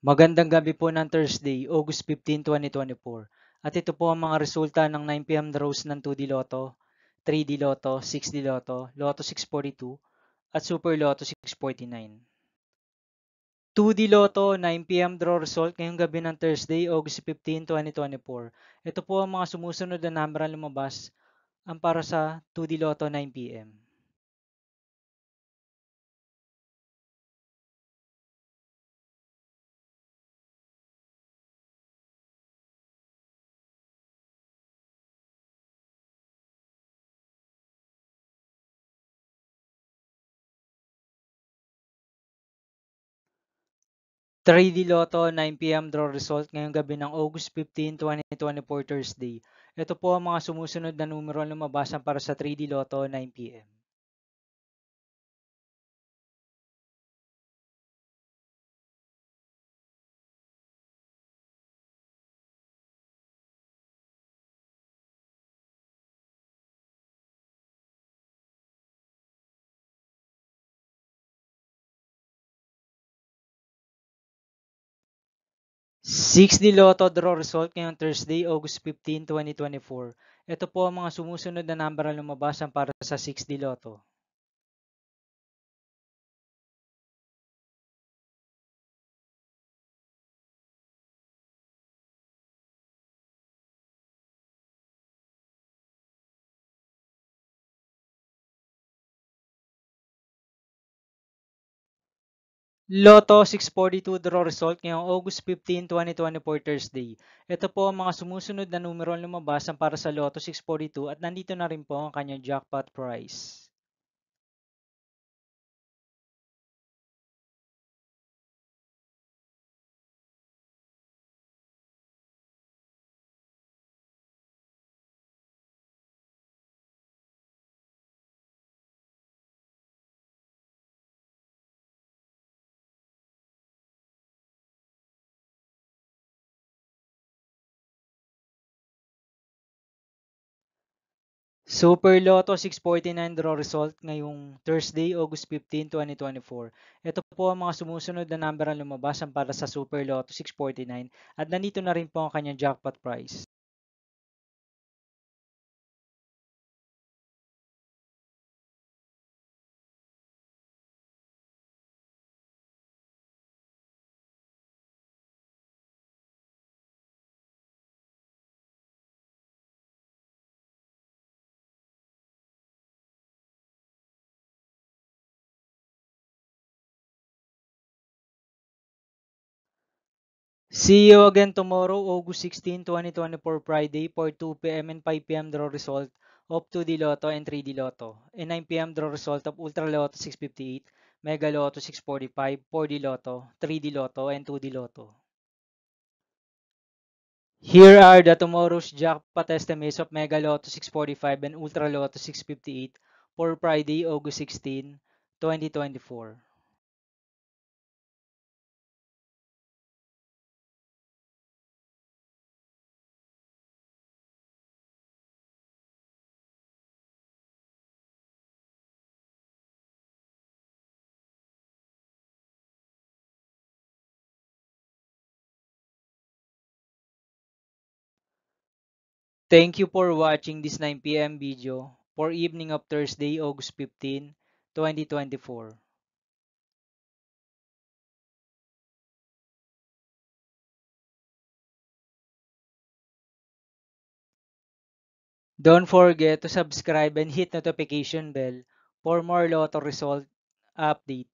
Magandang gabi po ng Thursday, August 15, 2024. At ito po ang mga resulta ng 9 p.m. draws ng 2D Lotto, 3D Lotto, 6D Lotto, Lotto 642, at Super Lotto 649. 2D Lotto 9 p.m. draw result ngayong gabi ng Thursday, August 15, 2024. Ito po ang mga sumusunod na number ang lumabas ang para sa 2D Lotto 9 p.m. 3D Lotto 9 p.m. draw result ngayong gabi ng August 15, 2024 Thursday. Ito po ang mga sumusunod na numero ang lumabasan para sa 3D Lotto 9 p.m. 6D Lotto draw result ngayong Thursday, August 15, 2024. Ito po ang mga sumusunod na number ang lumabasan para sa 6D Lotto. 'Lotto 642 draw result ngayong August 15, 2024 Thursday. Ito po ang mga sumusunod na numero ang lumabasan para sa Lotto 642 at nandito na rin po ang kanyang jackpot prize. Super Lotto 649 draw result ngayong Thursday, August 15, 2024. Ito po ang mga sumusunod na number ang lumabasan para sa Super Lotto 649 at nandito na rin po ang kanyang jackpot prize. See you again tomorrow, August 16, 2024 Friday for 2 p.m. and 5 p.m. draw result of 2D Lotto and 3D Lotto, and 9 p.m. draw result of Ultra Lotto 658, Mega Lotto 645, 4D Lotto, 3D Lotto, and 2D Lotto. Here are the tomorrow's jackpot estimates of Mega Lotto 645 and Ultra Lotto 658 for Friday, August 16, 2024. Thank you for watching this 9 p.m. video for evening of Thursday, August 15, 2024. Don't forget to subscribe and hit notification bell for more Lotto result update.